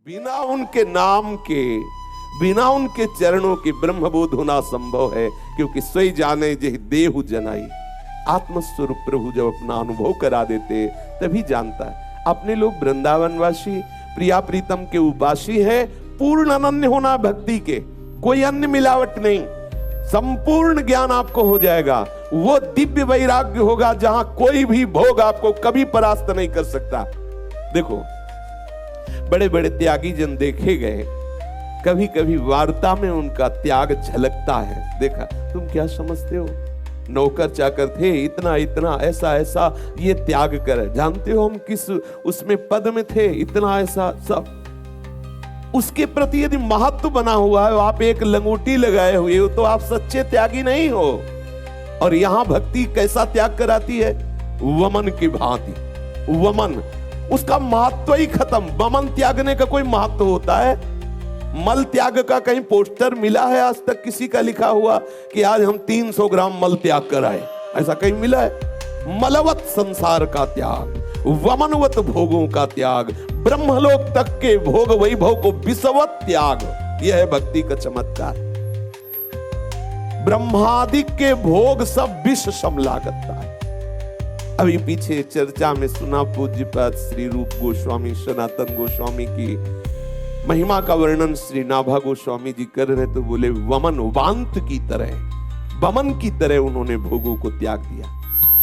बिना उनके नाम के, बिना उनके चरणों के ब्रह्मबोध होना संभव है, क्योंकि सोई जाने जहि देहु जनाई। आत्मस्वरूप प्रभु जब अपना अनुभव करा देते तभी जानता है। अपने लोग वृंदावनवासी प्रिया प्रीतम के उपासी है। पूर्ण अनन्य होना भक्ति के, कोई अन्य मिलावट नहीं, संपूर्ण ज्ञान आपको हो जाएगा। वो दिव्य वैराग्य होगा जहां कोई भी भोग आपको कभी परास्त नहीं कर सकता। देखो, बड़े बड़े त्यागी जन देखे गए, कभी कभी वार्ता में उनका त्याग झलकता है। देखा, तुम क्या समझते हो, नौकर चाकर थे, इतना इतना ऐसा ऐसा ये त्याग कर, जानते हो हम किस उसमें पद में थे, इतना ऐसा सब। उसके प्रति यदि महत्व बना हुआ है, आप एक लंगोटी लगाए हुए हो, तो आप सच्चे त्यागी नहीं हो। और यहां भक्ति कैसा त्याग कराती है, वमन की भांति। वमन, उसका महत्व ही खत्म। वमन त्यागने का कोई महत्व होता है? मल त्याग का कहीं पोस्टर मिला है आज तक किसी का लिखा हुआ कि आज हम 300 ग्राम मल त्याग कर आए? ऐसा कहीं मिला है? मलवत संसार का त्याग, वमनवत भोगों का त्याग, ब्रह्मलोक तक के भोग वैभव को विषवत त्याग, यह है भक्ति का चमत्कार। ब्रह्मादिक के भोग सब विष सम लागता है। अभी पीछे चर्चा में सुना पूज्यपाद श्री रूप गोस्वामी सनातन गोस्वामी की महिमा का वर्णन श्री नाभा गोस्वामी जी कर रहे, तो बोले वमन वांत की तरह, वमन की तरह उन्होंने भोगों को त्याग दिया।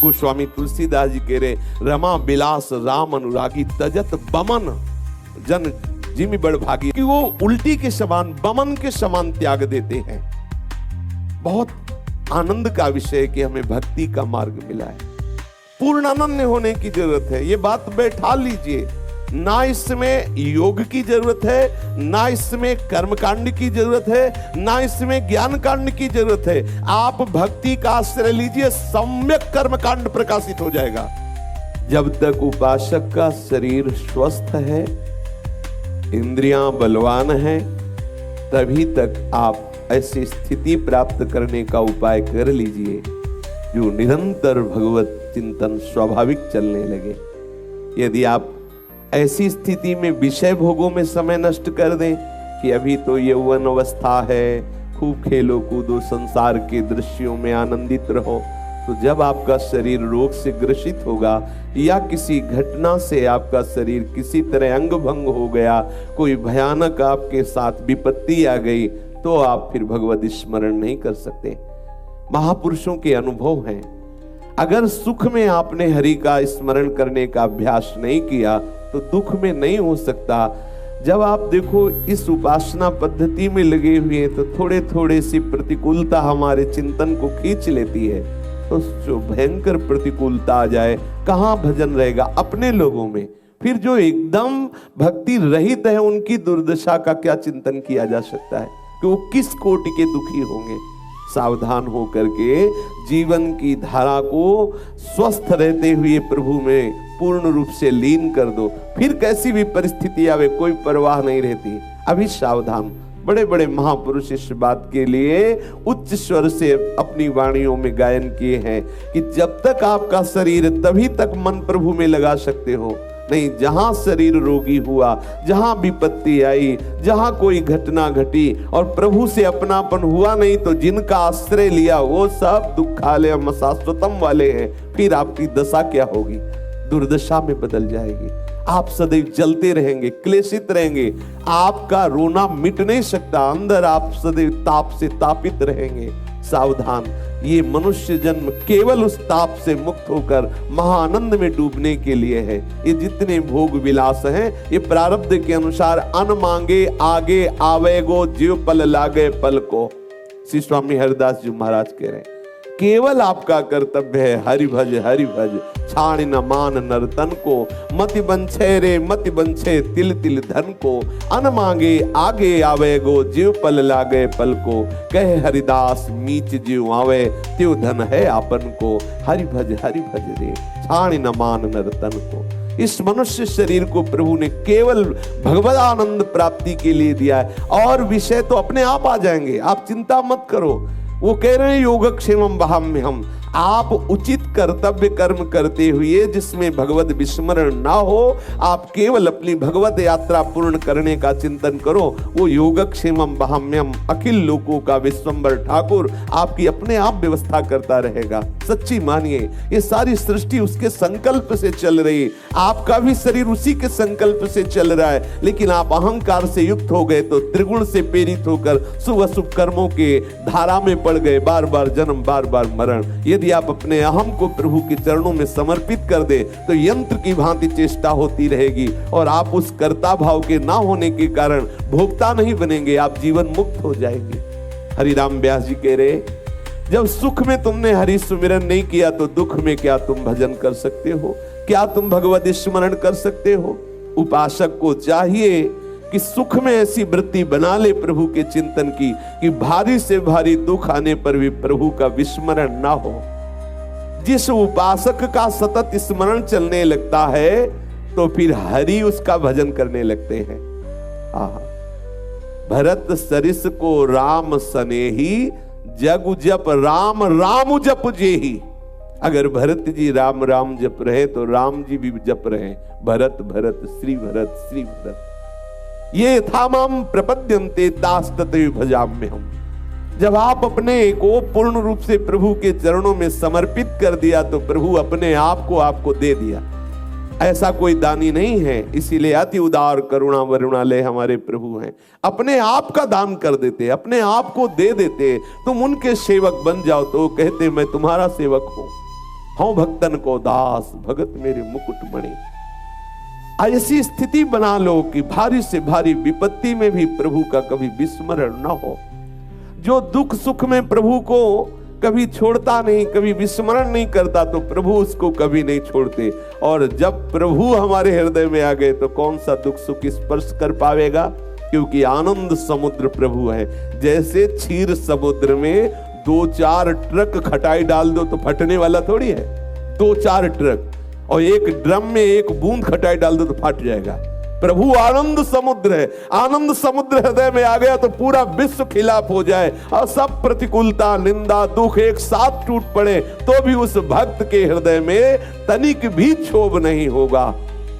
गोस्वामी तुलसीदास जी कह रहे, रमा बिलास राम अनुरागी तजत बमन जन जिमि बड़ भागी, कि वो उल्टी के समान, बमन के समान त्याग देते हैं। बहुत आनंद का विषय कि हमें भक्ति का मार्ग मिला है। पूर्ण अनन्य होने की जरूरत है, ये बात बैठा लीजिए। ना इसमें योग की जरूरत है, ना इसमें कर्म कांड की जरूरत है, ना इसमें ज्ञान कांड की जरूरत है। आप भक्ति का आश्रय लीजिए, सम्यक कर्म कांड प्रकाशित हो जाएगा। जब तक उपासक का शरीर स्वस्थ है, इंद्रियां बलवान है, तभी तक आप ऐसी स्थिति प्राप्त करने का उपाय कर लीजिए जो निरंतर भगवत चिंतन स्वाभाविक चलने लगे। यदि आप ऐसी स्थिति में विषय भोगों में समय नष्ट कर दें कि अभी तो यौवन अवस्था है, खूब खेलो कूदो, संसार के दृश्यों में आनंदित रहो, तो जब आपका शरीर रोग से ग्रसित होगा या किसी घटना से आपका शरीर किसी तरह अंग भंग हो गया, कोई भयानक आपके साथ विपत्ति आ गई, तो आप फिर भगवत स्मरण नहीं कर सकते। महापुरुषों के अनुभव हैं। अगर सुख में आपने हरि का स्मरण करने का अभ्यास नहीं किया तो दुख में नहीं हो सकता। जब आप देखो इस उपासना पद्धति में लगे हुए हैं, तो थोड़े थोड़े सी प्रतिकूलता हमारे चिंतन को खींच लेती है, तो जो भयंकर प्रतिकूलता आ जाए, कहाँ भजन रहेगा अपने लोगों में। फिर जो एकदम भक्ति रहित है, उनकी दुर्दशा का क्या चिंतन किया जा सकता है कि वो किस कोटि के दुखी होंगे। सावधान होकर के जीवन की धारा को स्वस्थ रहते हुए प्रभु में पूर्ण रूप से लीन कर दो, फिर कैसी भी परिस्थिति आवे कोई परवाह नहीं रहती। अभी सावधान। बड़े बड़े महापुरुष इस बात के लिए उच्च स्वर से अपनी वाणियों में गायन किए हैं कि जब तक आपका शरीर, तभी तक मन प्रभु में लगा सकते हो। नहीं, जहां शरीर रोगी हुआ, जहां विपत्ति आई, जहां कोई घटना घटी और प्रभु से अपनापन हुआ नहीं, तो जिनका आश्रय लिया वो सब दुखालय शाश्वतम वाले हैं। फिर आपकी दशा क्या होगी? दुर्दशा में बदल जाएगी। आप सदैव जलते रहेंगे, क्लेशित रहेंगे, आपका रोना मिट नहीं सकता, अंदर आप सदैव ताप से तापित रहेंगे। सावधान, ये मनुष्य जन्म केवल उस ताप से मुक्त होकर महाआनंद में डूबने के लिए है। ये जितने भोग विलास हैं, ये प्रारब्ध के अनुसार अन मांगे आगे आवेगो जीव पल लागे पल को। श्री स्वामी हरिदास जी महाराज कह रहे हैं, केवल आपका कर्तव्य है हरि भज हरि भज, छाण न मान नर्तन को, मति बंछे रे मति बंछे तिल तिल धन को, अन मांगे आगे आवे गो जीव पल लागे पल को, कहे हरिदास मीच जीव आवे त्यो धन है आपन को, हरि भज रे छाण न मान नर्तन को। इस मनुष्य शरीर को प्रभु ने केवल भगवत आनंद प्राप्ति के लिए दिया है, और विषय तो अपने आप आ जाएंगे, आप चिंता मत करो। वो कह रहे हैं योगक्षेमम वहाम्य हम, आप उचित कर्तव्य कर्म करते हुए जिसमें भगवत विस्मरण ना हो, आप केवल अपनी भगवत यात्रा पूर्ण करने का चिंतन करो। वो योगक्षेमम बहाम्यम अखिल लोकों का विश्वंभर ठाकुर आपकी अपने आप व्यवस्था करता रहेगा। सच्ची मानिए, ये सारी सृष्टि उसके संकल्प से चल रही है, आपका भी शरीर उसी के संकल्प से चल रहा है। लेकिन आप अहंकार से युक्त हो गए तो त्रिगुण से प्रेरित होकर शुभ अशुभ कर्मों के धारा में पड़ गए, बार बार जन्म, बार बार मरण। यदि आप अपने अहम को प्रभु के चरणों में समर्पित कर दे तो यंत्र की भांति चेष्टा होती रहेगी और आप उस कर्ता भाव के ना होने के कारण भोक्ता नहीं बनेंगे, आप जीवन मुक्त हो जाएंगे। हरिराम व्यास जी कह रहे, जब सुख में तुमने हरि सुमिरन नहीं किया तो दुख में क्या तुम भजन कर सकते हो, क्या तुम भगवत स्मरण कर सकते हो। उपासक को चाहिए कि सुख में ऐसी वृत्ति बना ले प्रभु के चिंतन की कि भारी से भारी दुख आने पर भी प्रभु का विस्मरण ना हो। जिस उपासक का सतत स्मरण चलने लगता है तो फिर हरि उसका भजन करने लगते हैं। भरत सरिस को राम सनेही, जग जप राम राम जप जेही। अगर भरत जी राम राम जप रहे तो राम जी भी जप रहे, भरत भरत श्री भरत श्री भरत। ये था माम प्रपद्यन्ते दास्तते भजाम्यहम्। जब आप अपने को पूर्ण रूप से प्रभु के चरणों में समर्पित कर दिया तो प्रभु अपने आप को आपको दे दिया। ऐसा कोई दानी नहीं है, इसीलिए अति उदार करुणा वरुणालय हमारे प्रभु हैं। अपने आप का दान कर देते, अपने आप को दे देते। तुम उनके सेवक बन जाओ तो कहते मैं तुम्हारा सेवक हूं, हूं भक्तन को दास, भगत मेरे मुकुट मणि। ऐसी स्थिति बना लो कि भारी से भारी विपत्ति में भी प्रभु का कभी विस्मरण ना हो। जो दुख सुख में प्रभु को कभी छोड़ता नहीं, कभी विस्मरण नहीं करता, तो प्रभु उसको कभी नहीं छोड़ते। और जब प्रभु हमारे हृदय में आ गए तो कौन सा दुख सुख स्पर्श कर पावेगा, क्योंकि आनंद समुद्र प्रभु है। जैसे क्षीर समुद्र में 2-4 ट्रक खटाई डाल दो तो फटने वाला थोड़ी है। 2-4 ट्रक और एक ड्रम में एक बूंद खटाई डाल दो तो फट जाएगा। प्रभु आनंद समुद्र है। आनंद समुद्र हृदय में आ गया तो पूरा विश्व खिलाफ हो जाए और सब प्रतिकूलता, निंदा, दुख एक साथ टूट पड़े तो भी उस भक्त के हृदय में तनिक भी क्षोभ नहीं होगा।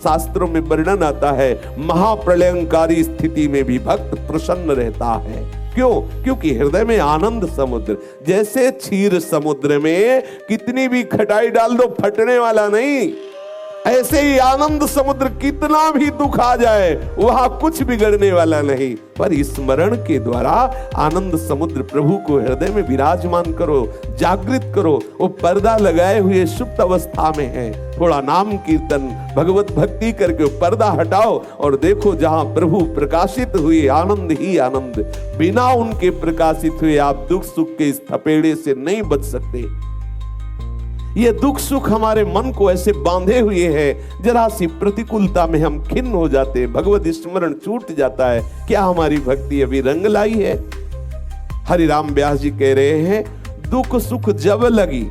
शास्त्रों में वर्णन आता है, महाप्रलयंकारी स्थिति में भी भक्त प्रसन्न रहता है। क्यों? क्योंकि हृदय में आनंद समुद्र। जैसे क्षीर समुद्र में कितनी भी खटाई डाल दो फटने वाला नहीं, ऐसे ही आनंद समुद्र कितना भी दुख आ जाए वहां कुछ बिगड़ने वाला नहीं। पर स्मरण के द्वारा आनंद समुद्र प्रभु को हृदय में विराजमान करो, जागृत करो। वो पर्दा लगाए हुए सुप्त अवस्था में है, थोड़ा नाम कीर्तन भगवत भक्ति करके पर्दा हटाओ और देखो जहां प्रभु प्रकाशित हुए आनंद ही आनंद। बिना उनके प्रकाशित हुए आप दुख सुख के इस थपेड़े से नहीं बच सकते। ये दुख सुख हमारे मन को ऐसे बांधे हुए है, जरा सी प्रतिकूलता में हम खिन्न हो जाते हैं, भगवत स्मरण छूट जाता है। क्या हमारी भक्ति अभी रंग लाई है? हरिराम व्यास जी कह रहे हैं, दुख सुख जब लगी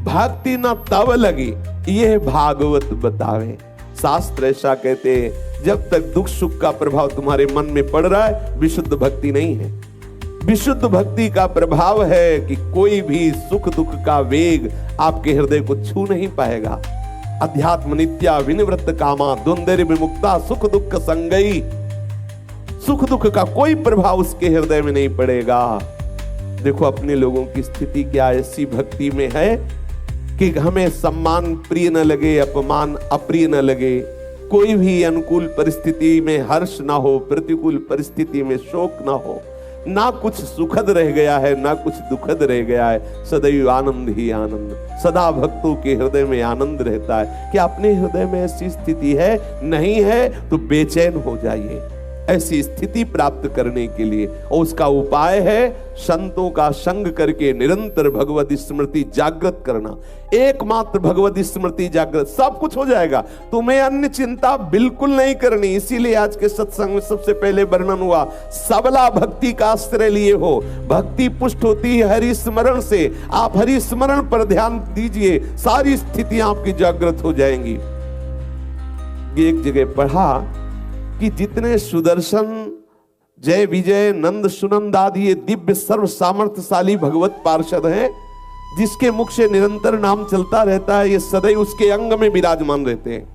भक्ति न तब लगी, यह भागवत बतावे। शास्त्र ऐसा कहते हैं, जब तक दुख सुख का प्रभाव तुम्हारे मन में पड़ रहा है विशुद्ध भक्ति नहीं है। विशुद्ध भक्ति का प्रभाव है कि कोई भी सुख दुख का वेग आपके हृदय को छू नहीं पाएगा। अध्यात्म नित्या विनिवृत्त कामा द्वंद्व विमुक्ता सुख दुख संगई। सुख दुख का कोई प्रभाव उसके हृदय में नहीं पड़ेगा। देखो अपने लोगों की स्थिति क्या ऐसी भक्ति में है कि हमें सम्मान प्रिय न लगे, अपमान अप्रिय न लगे, कोई भी अनुकूल परिस्थिति में हर्ष ना हो, प्रतिकूल परिस्थिति में शोक ना हो, ना कुछ सुखद रह गया है ना कुछ दुखद रह गया है, सदैव आनंद ही आनंद। सदा भक्तों के हृदय में आनंद रहता है। क्या अपने हृदय में ऐसी स्थिति है? नहीं है तो बेचैन हो जाइए। ऐसी स्थिति प्राप्त करने के लिए और उसका उपाय है संतों का संग करके निरंतर भगवत स्मृति जागृत करना। एकमात्र भगवत स्मृति जागृत, सब कुछ हो जाएगा। तुम्हें अन्य चिंता बिल्कुल नहीं करनी। इसीलिए आज के सत्संग में सबसे पहले वर्णन हुआ, सबला भक्ति का आश्रय लिए हो। भक्ति पुष्ट होती है हरि स्मरण से। आप हरि स्मरण पर ध्यान दीजिए, सारी स्थितियां आपकी जागृत हो जाएंगी। एक जगह पढ़ा कि जितने सुदर्शन, जय विजय, नंद सुनंद आदि ये दिव्य सर्व सामर्थ्यशाली भगवत पार्षद हैं, जिसके मुख से निरंतर नाम चलता रहता है, ये सदैव उसके अंग में विराजमान रहते हैं।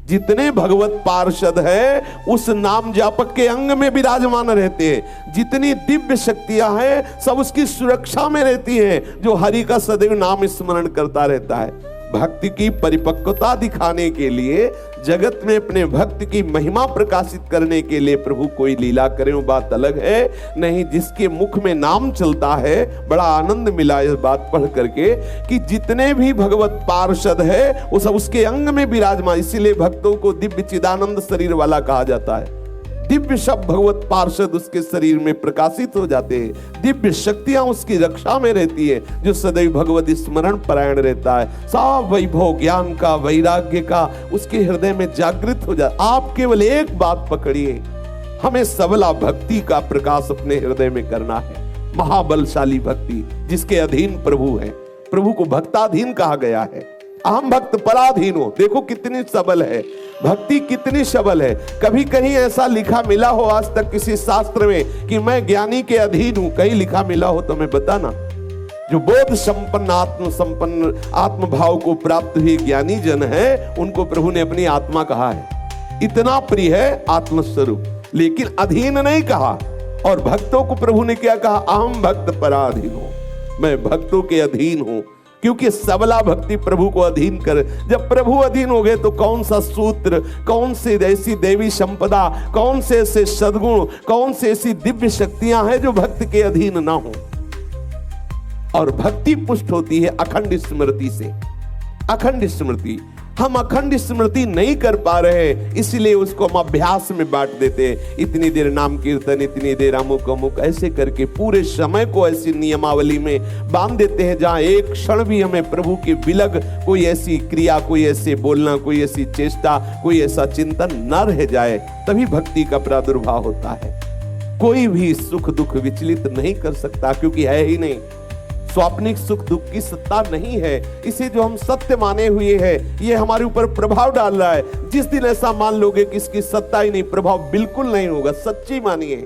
जितने भगवत पार्षद है उस नाम जापक के अंग में विराजमान रहते हैं। जितनी दिव्य शक्तियां हैं सब उसकी सुरक्षा में रहती हैं, जो हरि का सदैव नाम स्मरण करता रहता है। भक्ति की परिपक्वता दिखाने के लिए, जगत में अपने भक्त की महिमा प्रकाशित करने के लिए प्रभु कोई लीला करे, वो बात अलग है। नहीं, जिसके मुख में नाम चलता है, बड़ा आनंद मिला इस बात पढ़ करके कि जितने भी भगवत पार्षद है वो सब उसके अंग में विराजमान। इसीलिए भक्तों को दिव्य चिदानंद शरीर वाला कहा जाता है। दिव्य शब्द भगवत पार्षद उसके शरीर में प्रकाशित हो जाते हैं। दिव्य शक्तियां उसकी रक्षा में रहती है, जो सदैव भगवत स्मरण परायण रहता है। सब वैभव ज्ञान का, वैराग्य का उसके हृदय में जागृत हो जाता। आप केवल एक बात पकड़िए, हमें सबला भक्ति का प्रकाश अपने हृदय में करना है। महाबलशाली भक्ति जिसके अधीन प्रभु है। प्रभु को भक्ताधीन कहा गया है। अहम भक्त पराधीन हो, देखो कितनी सबल है भक्ति, कितनी सबल है। कभी कहीं ऐसा लिखा मिला हो आज तक किसी शास्त्र में कि मैं ज्ञानी के अधीन हूं? कहीं लिखा मिला हो तो मैं बताना। जो बोध संपन्न, आत्म संपन्न, आत्म भाव को प्राप्त हुए ज्ञानी जन है, उनको प्रभु ने अपनी आत्मा कहा है। इतना प्रिय है आत्मस्वरूप, लेकिन अधीन नहीं कहा। और भक्तों को प्रभु ने क्या कहा? अहम भक्त पराधीन हो, मैं भक्तों के अधीन हूं। क्योंकि सबला भक्ति प्रभु को अधीन कर। जब प्रभु अधीन हो गए तो कौन सा सूत्र, कौन सी ऐसी देवी संपदा, कौन से ऐसे सद्गुण, कौन से ऐसी दिव्य शक्तियां हैं जो भक्त के अधीन ना हो। और भक्ति पुष्ट होती है अखंड स्मृति से। अखंड स्मृति, हम अखंड स्मृति नहीं कर पा रहे, इसलिए उसको हम अभ्यास में बांट देते हैं। इतनी देर नाम कीर्तन, इतनी देर अमुक अमुक, ऐसे करके पूरे समय को ऐसी नियमावली में बांध देते हैं जहां एक क्षण भी हमें प्रभु के विलग कोई ऐसी क्रिया, कोई ऐसे बोलना, कोई ऐसी चेष्टा, कोई ऐसा चिंतन न रह जाए। तभी भक्ति का प्रादुर्भाव होता है। कोई भी सुख दुख विचलित नहीं कर सकता, क्योंकि है ही नहीं। स्वाप्निक सुख दुख की सत्ता नहीं है। इसे जो हम सत्य माने हुए हैं, ये हमारे ऊपर प्रभाव डाल रहा है। जिस दिन ऐसा मान लोगे कि इसकी सत्ता ही नहीं, प्रभाव बिल्कुल नहीं होगा। सच्ची मानिए,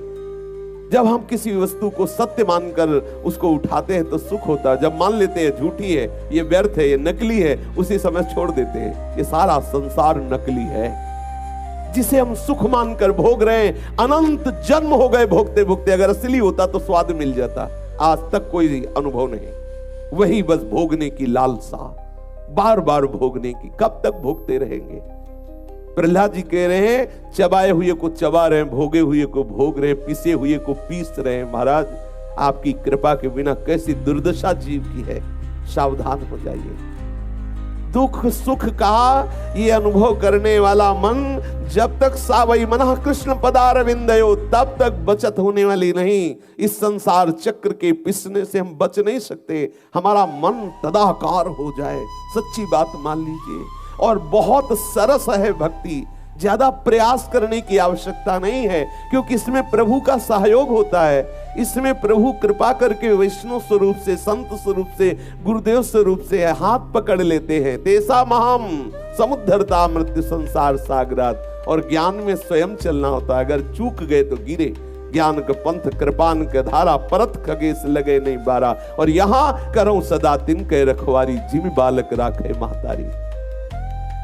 जब हम किसी वस्तु को सत्य मानकर उसको उठाते हैं तो सुख होता है। जब मान लेते हैं झूठी है, ये व्यर्थ है, ये नकली है, उसी समय छोड़ देते हैं। ये सारा संसार नकली है जिसे हम सुख मानकर भोग रहे हैं। अनंत जन्म हो गए भोगते भोगते, अगर असली होता तो स्वाद मिल जाता। आज तक कोई अनुभव नहीं, वही बस भोगने की लालसा, बार बार भोगने की। कब तक भोगते रहेंगे? प्रहलाद जी कह रहे हैं, चबाए हुए को चबा रहे हैं, भोगे हुए को भोग रहे हैं, पीसे हुए को पीस रहे हैं। महाराज, आपकी कृपा के बिना कैसी दुर्दशा जीव की है। सावधान हो जाइए। दुख सुख का ये अनुभव करने वाला मन जब तक सावई मनः कृष्ण पदारविंदयो, तब तक बचत होने वाली नहीं। इस संसार चक्र के पिसने से हम बच नहीं सकते। हमारा मन तदाकार हो जाए, सच्ची बात मान लीजिए। और बहुत सरस है भक्ति, ज्यादा प्रयास करने की आवश्यकता नहीं है, क्योंकि इसमें प्रभु का सहयोग होता है। इसमें प्रभु कृपा करके वैष्णव स्वरूप से, संत स्वरूप से, गुरुदेव स्वरूप से हाथ पकड़ लेते हैं। तेसा महम समुद्धरता मृत्यु संसार सागरात। और ज्ञान में स्वयं चलना होता है। अगर चूक गए तो गिरे। ज्ञान का पंथ कृपान के धारा, परत खगेश लगे नहीं बारा। और यहाँ करो सदा तिनके रखवारी, जिम बालक राखे महतारी।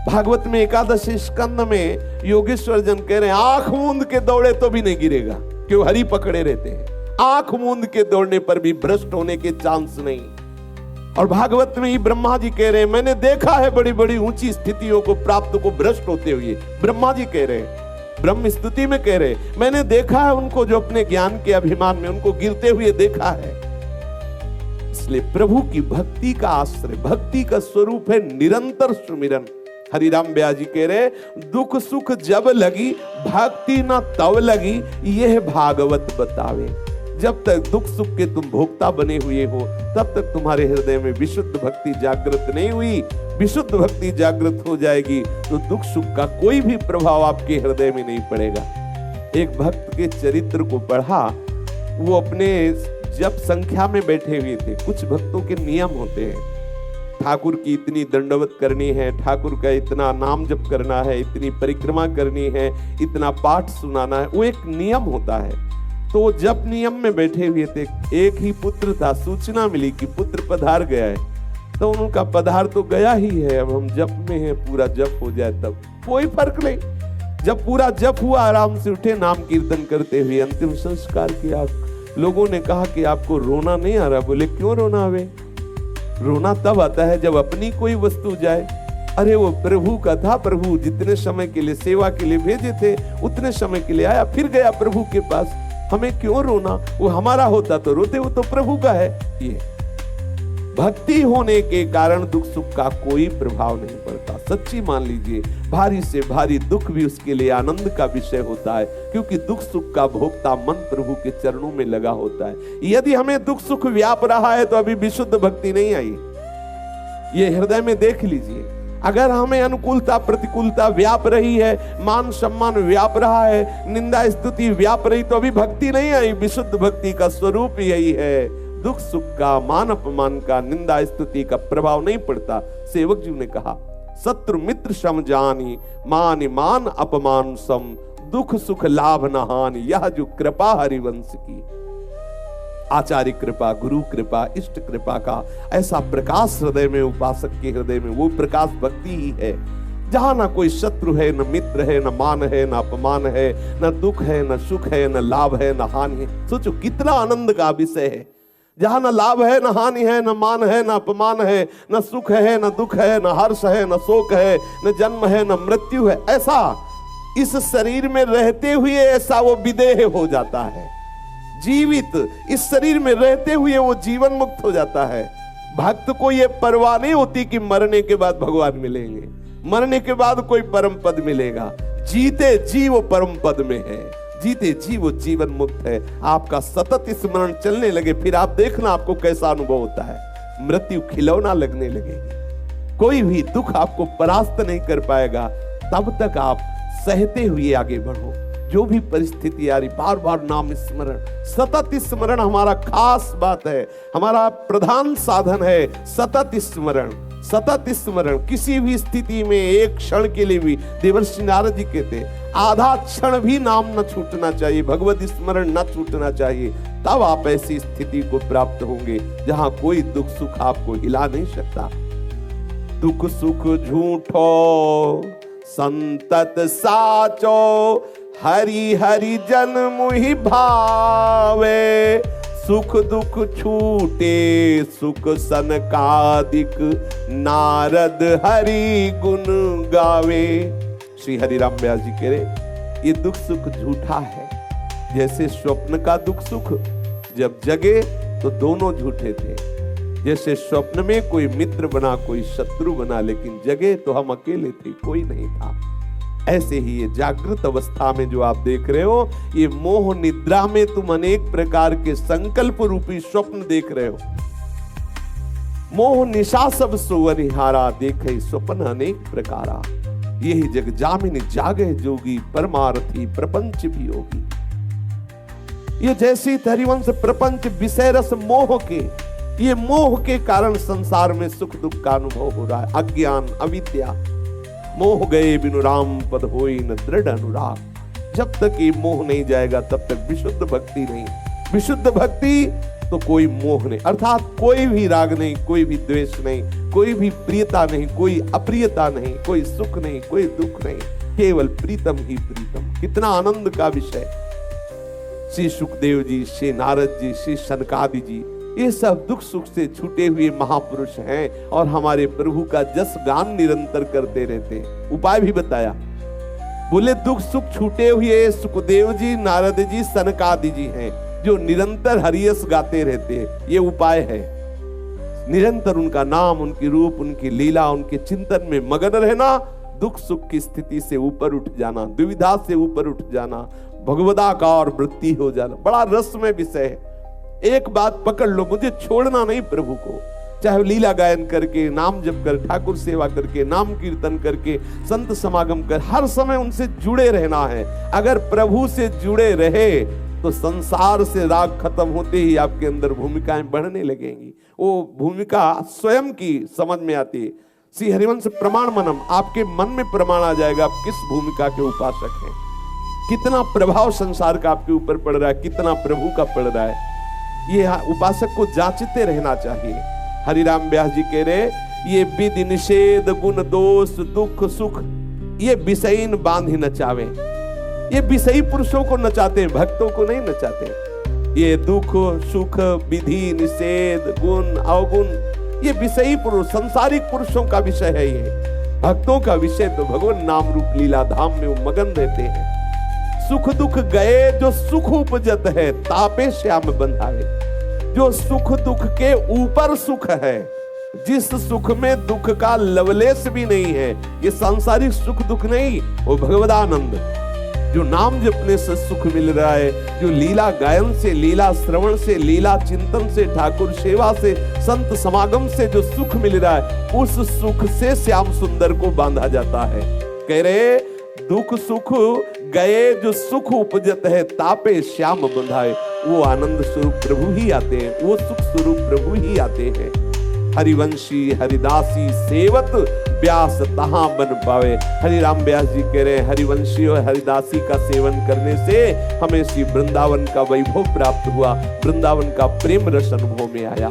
भागवत में एकादशी स्कंद में योगेश्वर जन कह रहे हैं, आंख मूंद के दौड़े तो भी नहीं गिरेगा, क्यों? हरि पकड़े रहते हैं। आंख मूंद के दौड़ने पर भी भ्रष्ट होने के चांस नहीं। और भागवत में ही ब्रह्मा जी कह रहे हैं, मैंने देखा है बड़ी बड़ी ऊंची स्थितियों को प्राप्त को भ्रष्ट होते हुए। ब्रह्मा जी कह रहे हैं, ब्रह्म स्तुति में कह रहे, मैंने देखा है उनको जो अपने ज्ञान के अभिमान में उनको गिरते हुए देखा है। इसलिए प्रभु की भक्ति का आश्रय, भक्ति का स्वरूप है निरंतर सुमिरन। हरिराम ब्यास जी कह रहे, दुख सुख जब लगी भक्ति न तब लगी, यह भागवत बतावे। जब तक दुख सुख के तुम भोक्ता बने हुए हो, तब तक तुम्हारे हृदय में विशुद्ध भक्ति जागृत नहीं हुई। विशुद्ध भक्ति जागृत हो जाएगी तो दुख सुख का कोई भी प्रभाव आपके हृदय में नहीं पड़ेगा। एक भक्त के चरित्र को पढ़ा, वो अपने जब संख्या में बैठे हुए थे। कुछ भक्तों के नियम होते हैं, ठाकुर की इतनी दंडवत करनी है, ठाकुर का इतना नाम जप करना है, इतनी परिक्रमा करनी है, इतना पाठ सुनाना है, वो एक नियम होता है। तो जब नियम में बैठे हुए थे, एक ही पुत्र था, सूचना मिली कि पुत्र पधार गया है। तो उनका पदार्थ तो गया ही है, अब हम जप में हैं, पूरा जप हो जाए तब कोई फर्क नहीं। जब पूरा जप हुआ, आराम से उठे, नाम कीर्तन करते हुए अंतिम संस्कार किया। लोगों ने कहा कि आपको रोना नहीं आ रहा। बोले क्यों रोना आवे? रोना तब आता है जब अपनी कोई वस्तु जाए। अरे वो प्रभु का था, प्रभु जितने समय के लिए सेवा के लिए भेजे थे उतने समय के लिए आया, फिर गया प्रभु के पास। हमें क्यों रोना? वो हमारा होता तो रोते, वो तो प्रभु का है। ये भक्ति होने के कारण दुख सुख का कोई प्रभाव नहीं पड़ता। सच्ची मान लीजिए, भारी से भारी दुख भी उसके लिए आनंद का विषय होता है, क्योंकि दुख सुख का भोक्ता मन प्रभु के चरणों में लगा होता है। यदि हमें दुख सुख व्याप रहा है तो अभी विशुद्ध भक्ति नहीं आई। ये हृदय में देख लीजिए। अगर हमें अनुकूलता प्रतिकूलता व्याप रही है, मान सम्मान व्याप रहा है, निंदा स्तुति व्याप रही, तो अभी भक्ति नहीं आई। विशुद्ध भक्ति का स्वरूप यही है। दुख सुख का, मान अपमान का, निंदा स्तुति का प्रभाव नहीं पड़ता। सेवक जी ने कहा, शत्रु मित्र सम जानी, मान मान अपमान सम, दुख सुख लाभ न हानि, यह जो कृपा हरिवंश की। आचार्य कृपा, गुरु कृपा, इष्ट कृपा का ऐसा प्रकाश हृदय में, उपासक के हृदय में, वो प्रकाश भक्ति ही है। जहां ना कोई शत्रु है, न मित्र है, न मान है, न अपमान है, न दुख है, न सुख है, न लाभ है, न हानि है। सोचो कितना आनंद का विषय है। जहां न लाभ है, न हानि है, न मान है, न अपमान है, न सुख है, न दुख है, न हर्ष है, न शोक है, न जन्म है, न मृत्यु है। ऐसा इस शरीर में रहते हुए ऐसा वो विदेह हो जाता है। जीवित इस शरीर में रहते हुए वो जीवन मुक्त हो जाता है। भक्त को ये परवाह नहीं होती कि मरने के बाद भगवान मिलेंगे, मरने के बाद कोई परम पद मिलेगा। जीते जी वो परम पद में है, जीते जी वो जीवन मुक्त है। आपका सतत स्मरण चलने लगे, फिर आप देखना आपको कैसा अनुभव होता है। मृत्यु खिलौना लगने लगेगी, कोई भी दुख आपको परास्त नहीं कर पाएगा। तब तक आप सहते हुए आगे बढ़ो। जो भी परिस्थिति आ रही, बार बार नाम स्मरण, सतत स्मरण हमारा खास बात है, हमारा प्रधान साधन है। सतत स्मरण, सतत स्मरण। किसी भी स्थिति में एक क्षण के लिए भी, देवर्षि नारद जी कहते, आधा क्षण भी नाम न छूटना चाहिए, भगवत स्मरण न छूटना चाहिए। तब आप ऐसी स्थिति को प्राप्त होंगे जहां कोई दुख सुख आपको हिला नहीं सकता। दुख सुख झूठो संतत साचो, हरि हरि जन मुहि भावे, सुख दुख छूटे सुख सनकादिक, नारद हरि गुण गावे। श्री हरिराम व्यास जी कह रहे, ये दुख सुख झूठा है। जैसे स्वप्न का दुख सुख, जब जगे तो दोनों झूठे थे। जैसे स्वप्न में कोई मित्र बना, कोई शत्रु बना, लेकिन जगे तो हम अकेले थे, कोई नहीं था। ऐसे ही ये जागृत अवस्था में जो आप देख रहे हो, ये मोह निद्रा में तुम अनेक प्रकार के संकल्प रूपी स्वप्न देख रहे हो। मोह निशा सब सोवरिहारा, देखे स्वप्न अनेक प्रकारा। यही जग जामिन जागे जोगी, परमार्थी प्रपंच भी होगी। ये जैसी हरिवंश प्रपंच विषय रस मोह के, ये मोह के कारण संसार में सुख दुख का अनुभव हो रहा है। अज्ञान अविद्या, मोह गए बिनु राम पद होई न दृढ़ अनुराग। जब तक ये मोह नहीं जाएगा तब तक विशुद्ध भक्ति नहीं। विशुद्ध भक्ति तो कोई मोह नहीं, अर्थात कोई भी राग नहीं, कोई भी द्वेष नहीं, कोई भी प्रियता नहीं, कोई अप्रियता नहीं, कोई सुख नहीं, कोई दुख नहीं, केवल प्रीतम ही प्रीतम। कितना आनंद का विषय। श्री सुखदेव जी, श्री नारद जी, श्री सनकादि जी, ये सब दुख सुख से छूटे हुए महापुरुष हैं और हमारे प्रभु का जस गान निरंतर करते रहते हैं। उपाय भी बताया, बोले दुख सुख छूटे हुए सुखदेव जी, नारद जी, सनकादि जी हैं जो निरंतर हरियस गाते रहते हैं। ये उपाय है, निरंतर उनका नाम, उनकी रूप, उनकी लीला, उनके चिंतन में मगन रहना, दुख सुख की स्थिति से ऊपर उठ जाना, दुविधा से ऊपर उठ जाना, भगवदाकार वृत्ति हो जाना। बड़ा रसमय विषय है। एक बात पकड़ लो, मुझे छोड़ना नहीं प्रभु को। चाहे लीला गायन करके, नाम जप कर, ठाकुर सेवा करके, नाम कीर्तन करके, संत समागम कर, हर समय उनसे जुड़े रहना है। अगर प्रभु से जुड़े रहे तो संसार से राग खत्म होते ही आपके अंदर भूमिकाएं बढ़ने लगेंगी। वो भूमिका स्वयं की समझ में आती है। श्री हरिवंश प्रमाण मनम, आपके मन में प्रमाण आ जाएगा आप किस भूमिका के उपासक हैं। कितना प्रभाव संसार का आपके ऊपर पड़ रहा है, कितना प्रभु का पड़ रहा है। ये उपासक को जांचते रहना चाहिए। हरिराम व्यास जी कह रहे, ये विधि निषेध गुण दोष दुख सुख ये विषयीन बांध ही नचावे। ये विषयी पुरुषों को नचाते हैं, भक्तों को नहीं नचाते। ये दुख सुख विधि निषेध गुण अवगुण ये विषयी पुरुष संसारिक पुरुषों का विषय है। ये भक्तों का विषय तो भगवान नाम रूप लीला धाम में वो मगन रहते हैं। सुख दुख गए जो सुख उपजत है, तापे श्याम बंधावे। जो सुख दुख के ऊपर सुख है, जिस सुख में दुख का लवलेश भी नहीं है, ये सांसारिक सुख दुख नहीं, वो भगवदानंद जो नाम जपने से सुख मिल रहा है, जो लीला गायन से लीला श्रवण से लीला चिंतन से ठाकुर सेवा से संत समागम से जो सुख मिल रहा है, उस सुख से श्याम सुंदर को बांधा जाता है। कह रहे दुख सुख गए जो सुख उपजत है, तापे श्याम बंधाए। वो आनंद स्वरूप प्रभु ही आते हैं, वो सुख स्वरूप प्रभु ही आते हैं। हरिवंशी हरिदासी सेवत व्यास तहां बन पावे। हरिराम व्यास जी कह रहे हैं, हरिवंशी और हरिदासी का सेवन करने से हमें श्री वृंदावन का वैभव प्राप्त हुआ, वृंदावन का प्रेम रस अनुभव में आया।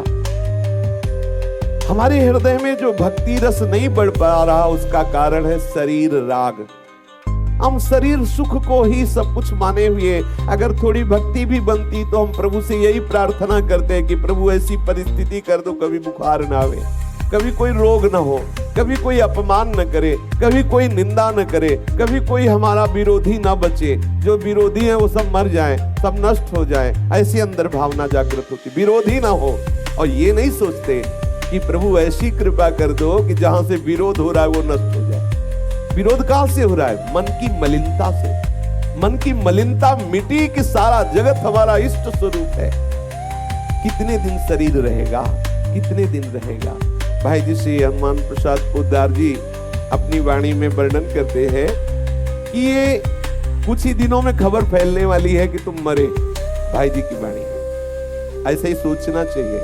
हमारे हृदय में जो भक्ति रस नहीं बढ़ पा रहा, उसका कारण है शरीर राग। हम शरीर सुख को ही सब कुछ माने हुए, अगर थोड़ी भक्ति भी बनती तो हम प्रभु से यही प्रार्थना करते हैं कि प्रभु ऐसी परिस्थिति कर दो, कभी बुखार ना आवे, कभी कोई रोग ना हो, कभी कोई अपमान न करे, कभी कोई निंदा न करे, कभी कोई हमारा विरोधी ना बचे, जो विरोधी है वो सब मर जाए, सब नष्ट हो जाए। ऐसी अंदर भावना जागृत होती, विरोधी ना हो। और ये नहीं सोचते कि प्रभु ऐसी कृपा कर दो कि जहां से विरोध हो रहा है वो नष्ट हो जाए। विरोध कहां से हो रहा है? मन की मलिनता से। मन की मलिनता मिटी कि सारा जगत हमारा इष्ट स्वरूप है। कितने दिन शरीर रहेगा, कितने दिन रहेगा? भाई जी श्री हनुमान प्रसाद पोद्दार जी अपनी वाणी में वर्णन करते हैं कि ये कुछ ही दिनों में खबर फैलने वाली है कि तुम मरे। भाई जी की वाणी है। ऐसे ही सोचना चाहिए,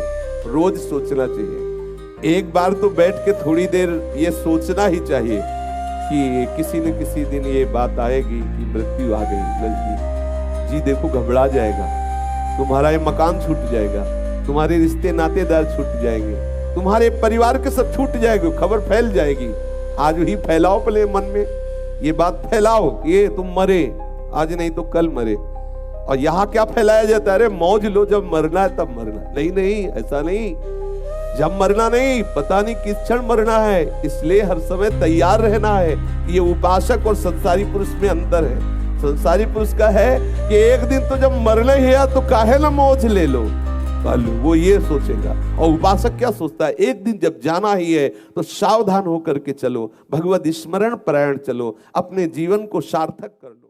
रोज सोचना चाहिए। एक बार तो बैठ के थोड़ी देर ये सोचना ही चाहिए कि किसी न किसी दिन ये बात आएगी कि मृत्यु आ गई नजदीक। जी देखो घबरा जाएगा, तुम्हारा ये मकान छूट जाएगा, तुम्हारे रिश्ते नातेदार छूट जाएंगे, तुम्हारे परिवार के सब छूट जाएंगे, खबर फैल जाएगी। आज ही फैलाओ पहले मन में ये बात फैलाओ, ये तुम मरे, आज नहीं तो कल मरे। और यहाँ क्या फैलाया जाता है? अरे मौज लो, जब मरना है तब मरना। नहीं नहीं, ऐसा नहीं, जब मरना नहीं, पता नहीं किस क्षण मरना है, इसलिए हर समय तैयार रहना है। ये उपासक और संसारी पुरुष में अंतर है। संसारी पुरुष का है कि एक दिन तो जब मरना ही है तो काहे ना मौज ले लो, कल वो ये सोचेगा। और उपासक क्या सोचता है? एक दिन जब जाना ही है तो सावधान होकर के चलो, भगवत स्मरण परायण चलो, अपने जीवन को सार्थक कर लो।